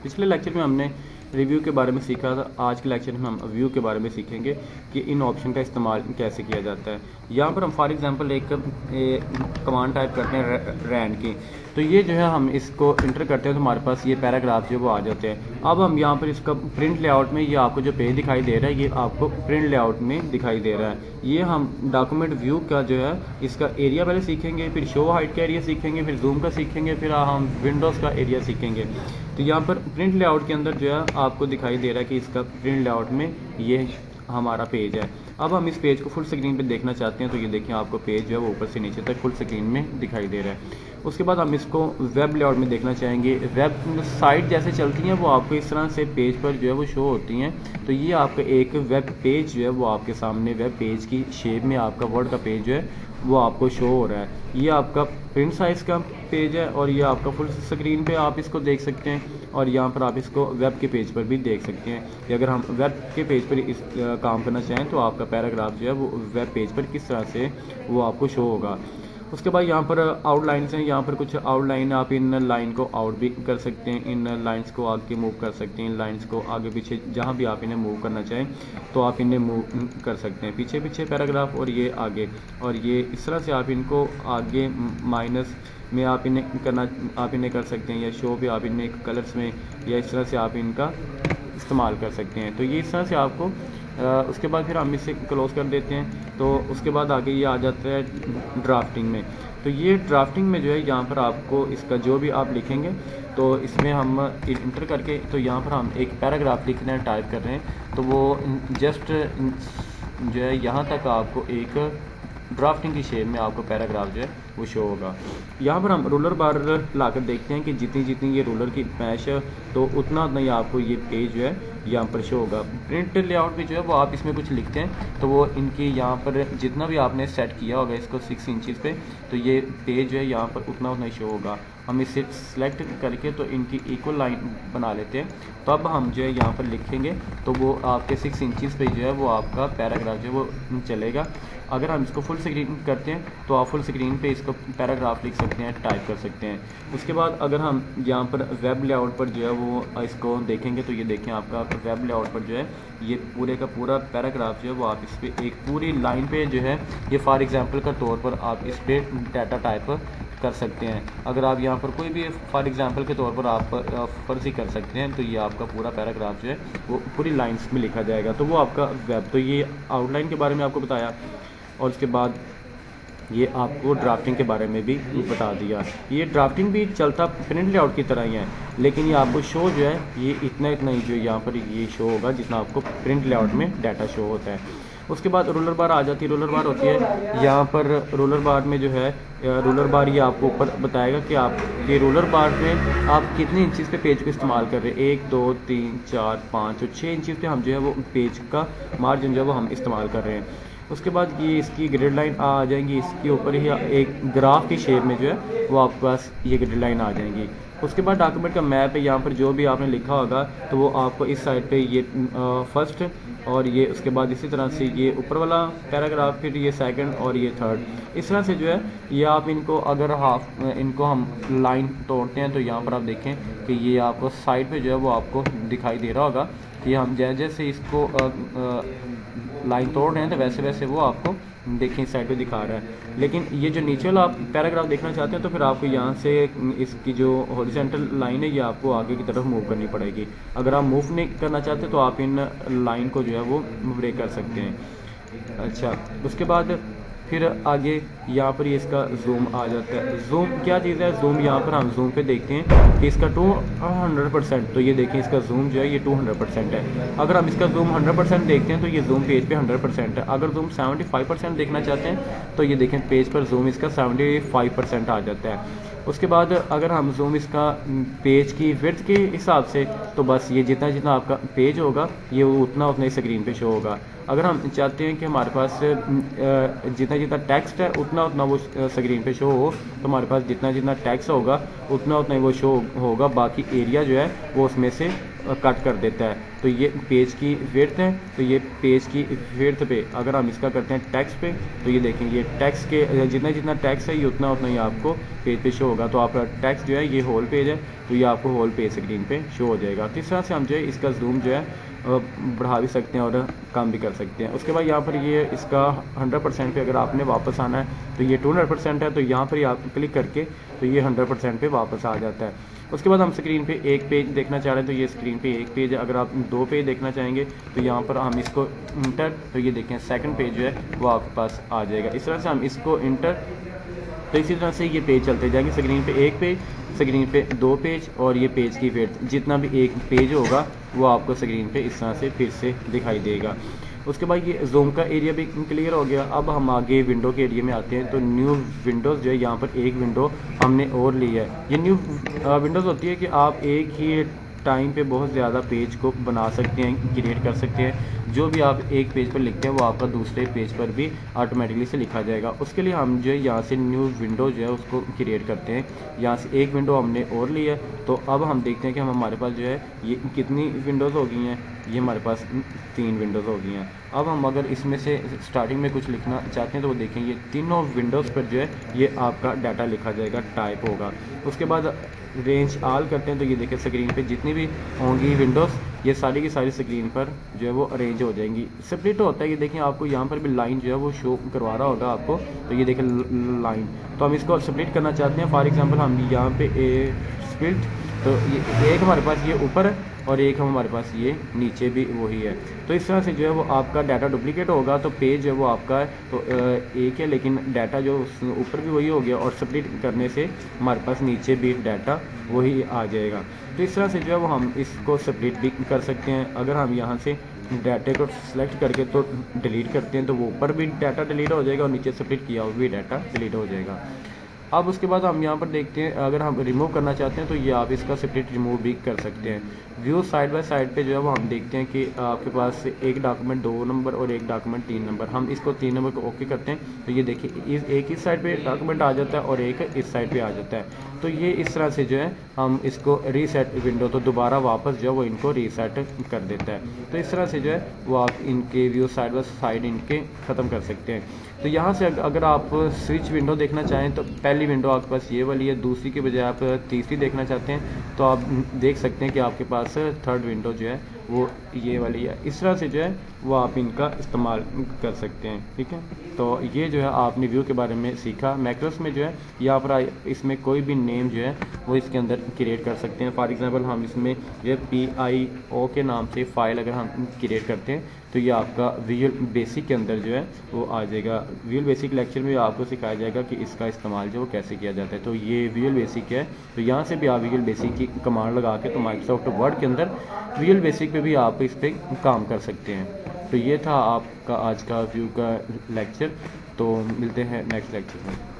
पिछले लेक्चर में हमने रिव्यू के बारे में सीखा था। आज के लेक्चर में हम व्यू के बारे में सीखेंगे कि इन ऑप्शन का इस्तेमाल कैसे किया जाता है। यहाँ पर हम फॉर एग्जांपल एक कमांड टाइप करते हैं रैंड की, तो ये जो है हम इसको इंटर करते हैं तो हमारे पास ये पैराग्राफ जो वो आ जाते हैं। अब हम यहाँ पर इसका प्रिंट लेआउट में, ये आपको जो पेज दिखाई दे रहा है ये आपको प्रिंट लेआउट में दिखाई दे रहा है। ये हम डॉक्यूमेंट व्यू का जो है इसका एरिया पहले सीखेंगे, फिर शो हाइट का एरिया सीखेंगे, फिर जूम का सीखेंगे, फिर हम विंडोज़ का एरिया सीखेंगे। तो यहाँ पर प्रिंट लेआउट के अंदर जो है आपको दिखाई दे रहा है कि इसका प्रिंट लेआउट में ये हमारा पेज है। अब हम इस पेज को फुल स्क्रीन पे देखना चाहते हैं तो ये देखिए आपको पेज जो है वो ऊपर से नीचे तक फुल स्क्रीन में दिखाई दे रहा है। उसके बाद हम इसको वेब लेआउट में देखना चाहेंगे। वेब साइट जैसे चलती हैं वो आपको इस तरह से पेज पर जो है वो शो होती हैं। तो ये आपका एक वेब पेज जो है वो आपके सामने वेब पेज की शेप में आपका वर्ड का पेज जो है वो आपको शो हो रहा है। ये आपका प्रिंट साइज़ का पेज है और ये आपका फुल स्क्रीन पे आप इसको देख सकते हैं और यहाँ पर आप इसको वेब के पेज पर भी देख सकते हैं कि अगर हम वेब के पेज पर इस काम करना चाहें तो आपका पैराग्राफ जो है वो वेब पेज पर किस तरह से वो आपको शो होगा। उसके बाद यहाँ पर आउटलाइंस हैं। यहाँ पर कुछ आउटलाइन, आप इन लाइन को आउट भी कर सकते हैं, इन लाइंस को आगे मूव कर सकते हैं, इन लाइंस को आगे पीछे जहाँ भी आप इन्हें मूव करना चाहें तो आप इन्हें मूव कर सकते हैं, पीछे पीछे पैराग्राफ और ये आगे। और ये इस तरह से आप इनको आगे माइनस में आप इन्हें कर सकते हैं, या शो पे आप इन्हें कलर्स में, या इस तरह से आप इनका इस्तेमाल कर सकते हैं। तो ये इस तरह से आपको उसके बाद फिर हम इसे क्लोज कर देते हैं। तो उसके बाद आगे ये आ जाता है ड्राफ्टिंग में। तो ये ड्राफ्टिंग में जो है यहाँ पर आपको इसका जो भी आप लिखेंगे तो इसमें हम इंटर करके, तो यहाँ पर हम एक पैराग्राफ लिख रहे हैं, टाइप कर रहे हैं, तो वो जस्ट जो है यहाँ तक आपको एक ड्राफ्टिंग की शेप में आपको पैराग्राफ जो है वो शो होगा। यहाँ पर हम रूलर बार लाकर देखते हैं कि जितनी जितनी ये रूलर की मैश है तो उतना उतना ही आपको ये पेज जो है यहाँ पर शो होगा। प्रिंट लेआउट भी जो है वो आप इसमें कुछ लिखते हैं तो वो इनकी यहाँ पर जितना भी आपने सेट किया होगा इसको 6 इंचज़ पे, तो ये पेज जो है यहाँ पर उतना उतना ही शो होगा। हम इसे सेलेक्ट करके तो इनकी इक्वल लाइन बना लेते हैं। तो अब हम जो है यहाँ पर लिखेंगे तो वो आपके 6 इंचज़ पे जो है वो आपका पैराग्राफ जो है वो चलेगा। अगर हम इसको फुल स्क्रीन करते हैं तो आप फुल स्क्रीन पे इसको पैराग्राफ लिख सकते हैं, टाइप कर सकते हैं। उसके बाद अगर हम यहाँ पर वेब लेआउट पर जो है वो इसको देखेंगे तो ये देखें आपका वेब लेआउट पर जो है ये पूरे का पूरा पैराग्राफ जो है वो आप इस पर एक पूरी लाइन पे जो है ये फॉर एग्जांपल का तौर पर आप इस पर डाटा टाइप कर सकते हैं। अगर आप यहाँ पर कोई भी फॉर एग्जांपल के तौर पर आप फर्जी कर सकते हैं तो ये आपका पूरा पैराग्राफ जो है वो पूरी लाइंस में लिखा जाएगा। तो वो आपका वेब, तो ये आउटलाइन के बारे में आपको बताया और उसके बाद ये आपको ड्राफ्टिंग के बारे में भी बता दिया। ये ड्राफ्टिंग भी चलता प्रिंट लेआउट की तरह ही है, लेकिन ये आपको शो जो है ये इतना ही जो यहाँ पर ये शो होगा जितना आपको प्रिंट लेआउट में डाटा शो होता है। उसके बाद रूलर बार आ जाती है। रूलर बार होती है यहाँ पर, रूलर बार में जो है रूलर बार ये आपको ऊपर बताएगा कि आप ये रूलर बार में आप कितने इंचज़ पे पेज को इस्तेमाल कर रहे हैं। 1 2 3 4 5 और 6 इंचज़ पे हम जो है वो पेज का मार्जिन जो है वो हम इस्तेमाल कर रहे हैं। उसके बाद ये इसकी ग्रिड लाइन आ जाएंगी, इसके ऊपर ही एक ग्राफ की शेप में जो है वो आपके पास ये ग्रिड लाइन आ जाएंगी। उसके बाद डॉक्यूमेंट का मैप है, यहाँ पर जो भी आपने लिखा होगा तो वो आपको इस साइड पे ये फर्स्ट और ये उसके बाद इसी तरह से ये ऊपर वाला पैराग्राफ, फिर ये सेकंड और ये थर्ड, इस तरह से जो है ये आप इनको अगर इनको हम लाइन तोड़ते हैं तो यहाँ पर आप देखें कि ये आपको साइड पे जो है वो आपको दिखाई दे रहा होगा कि हम जैसे जैसे इसको लाइन तोड़ रहे हैं तो वैसे वैसे वो आपको देखें इस साइड पे दिखा रहा है। लेकिन ये जो नीचे वाला आप पैराग्राफ देखना चाहते हैं तो फिर आपको यहाँ से इसकी जो हॉरिजॉन्टल लाइन है ये आपको आगे की तरफ मूव करनी पड़ेगी। अगर आप मूव नहीं करना चाहते तो आप इन लाइन को जो है वो ब्रेक कर सकते हैं। अच्छा, उसके बाद फिर आगे यहाँ पर ये इसका जूम आ जाता है। जूम क्या चीज़ है? जूम यहाँ पर हम जूम पे देखते हैं कि इसका 200%, तो ये देखें इसका जूम जो है ये 200% है। अगर हम इसका जूम 100% देखते हैं तो ये जूम पेज पे 100% है। अगर जूम 75% देखना चाहते हैं तो ये देखें पेज पर जूम इसका 75% आ जाता है। उसके बाद अगर हम जूम इसका पेज की विड्थ के हिसाब से, तो बस ये जितना जितना आपका पेज होगा ये उतना उतना ही स्क्रीन पे शो होगा। अगर हम चाहते हैं कि हमारे पास जितना जितना टेक्स्ट है उतना उतना वो स्क्रीन पे शो हो, तो हमारे पास जितना जितना टेक्स्ट होगा उतना उतना ही वो शो होगा, बाकी एरिया जो है वो उसमें से कट कर देता है। तो ये पेज की विड्थ है, तो ये पेज की विड्थ पे अगर हम इसका करते हैं टेक्स्ट पे, तो ये देखें ये टेक्स्ट के जितना जितना टेक्स्ट है ये उतना उतना ही आपको पेज पे शो होगा। तो आपका टेक्स्ट जो है ये होल पेज है, तो ये आपको होल पेज स्क्रीन पे शो हो जाएगा। तो इस तरह से हम जो है इसका जूम जो है बढ़ा भी सकते हैं और कम भी कर सकते हैं। उसके बाद यहाँ पर ये इसका 100% पे अगर आपने वापस आना है तो ये 200% है, तो यहाँ पर ही आप क्लिक करके तो ये 100% पे वापस आ जाता है। उसके बाद हम स्क्रीन पे एक पेज देखना चाह रहे हैं, तो ये स्क्रीन पे एक पेज है। अगर आप 2 पेज देखना चाहेंगे तो यहाँ पर हम इसको इंटर, तो ये देखें सेकंड पेज जो है वो आपके पास आ जाएगा। इस तरह से हम इसको इंटर, तो इसी तरह से ये पेज चलते जाएंगे। स्क्रीन पे एक पेज, स्क्रीन पे 2 पेज और ये पेज की विड्थ जितना भी एक पेज होगा वो आपको स्क्रीन पे इस तरह से फिर से दिखाई देगा। उसके बाद ये जूम का एरिया भी क्लियर हो गया। अब हम आगे विंडो के एरिया में आते हैं। तो न्यू विंडोज़ जो है यहाँ पर एक विंडो हमने और ली है। ये न्यू विंडोज़ होती है कि आप एक ही टाइम पे बहुत ज़्यादा पेज को बना सकते हैं, क्रिएट कर सकते हैं। जो भी आप एक पेज पर लिखते हैं वो आपका दूसरे पेज पर भी ऑटोमेटिकली से लिखा जाएगा। उसके लिए हम जो है यहाँ से न्यू विंडो जो है उसको क्रिएट करते हैं। यहाँ से एक विंडो हमने और ली है। तो अब हम देखते हैं कि हमारे पास जो है ये कितनी विंडोज़ हो गई हैं। ये हमारे पास 3 विंडोज़ हो गई हैं। अब हम अगर इसमें से स्टार्टिंग में कुछ लिखना चाहते हैं तो वो देखें ये तीनों विंडोज़ पर जो है ये आपका डाटा लिखा जाएगा, टाइप होगा। उसके बाद रेंज ऑल करते हैं तो ये देखें स्क्रीन पे जितनी भी होंगी विंडोज़ ये सारी की सारी स्क्रीन पर जो है वो अरेंज हो जाएंगी। स्प्लिट होता है, ये देखें आपको यहाँ पर भी लाइन जो है वो शो करवा रहा होगा आपको। तो ये देखें लाइन, तो हम इसको स्प्लिट करना चाहते हैं। फॉर एग्जांपल हम यहाँ पे स्प्लिट, तो ये एक हमारे पास ये ऊपर है और एक हमारे पास ये नीचे भी वही है। तो इस तरह से जो है वो आपका डाटा डुप्लीकेट होगा। तो पेज जो है वो आपका तो एक है, लेकिन डाटा जो ऊपर भी वही हो गया और स्प्लिट करने से हमारे पास नीचे भी डाटा वही आ जाएगा। तो इस तरह से जो है वो हम इसको स्प्लिट भी कर सकते हैं। अगर हम यहाँ से डाटे को सिलेक्ट करके तो डिलीट करते हैं तो वो ऊपर भी डाटा डिलीट हो जाएगा और नीचे स्प्लिट किया हुआ भी डाटा डिलीट हो जाएगा। अब उसके बाद हम यहाँ पर देखते हैं अगर हम रिमूव करना चाहते हैं तो ये आप इसका स्प्लिट रिमूव भी कर सकते हैं। व्यू साइड बाय साइड पे जो है वो हम देखते हैं कि आपके पास एक डॉक्यूमेंट 2 नंबर और एक डॉक्यूमेंट 3 नंबर। हम इसको 3 नंबर को ओके करते हैं तो ये देखिए एक इस साइड पे डॉक्यूमेंट आ जाता है और एक इस साइड पे आ जाता है। तो ये इस तरह से जो है हम इसको रीसेट विंडो, तो दोबारा वापस जो है वो इनको रीसेट कर देता है। तो इस तरह से जो है वो आप इनके व्यू साइड बाय साइड इनके ख़त्म कर सकते हैं। तो यहाँ से अगर आप स्विच विंडो देखना चाहें तो पहली विंडो आपके पास ये वाली है, दूसरी के बजाय आप तीसरी देखना चाहते हैं तो आप देख सकते हैं कि आपके पास थर्ड विंडो जो है वो ये वाली है। इस तरह से जो है वो आप इनका इस्तेमाल कर सकते हैं। ठीक है, तो ये जो है आपने व्यू के बारे में सीखा। मैक्रोस में जो है यहाँ पर इसमें कोई भी नेम जो है वो इसके अंदर क्रिएट कर सकते हैं। फॉर एग्जांपल हम इसमें जो PIO के नाम से फ़ाइल अगर हम क्रिएट करते हैं तो ये आपका विजुअल बेसिक के अंदर जो है वो आ जाएगा। विजुअल बेसिक लेक्चर में आपको सिखाया जाएगा कि इसका इस्तेमाल जो वो कैसे किया जाता है। तो ये विजुअल बेसिक है, तो यहाँ से भी आप विजुअल बेसिक की कमांड लगा के तो माइक्रोसॉफ्ट वर्ड के अंदर विजुअल बेसिक पे भी आप इस पर काम कर सकते हैं। तो ये था आपका आज का व्यू का लेक्चर। तो मिलते हैं नेक्स्ट लेक्चर में।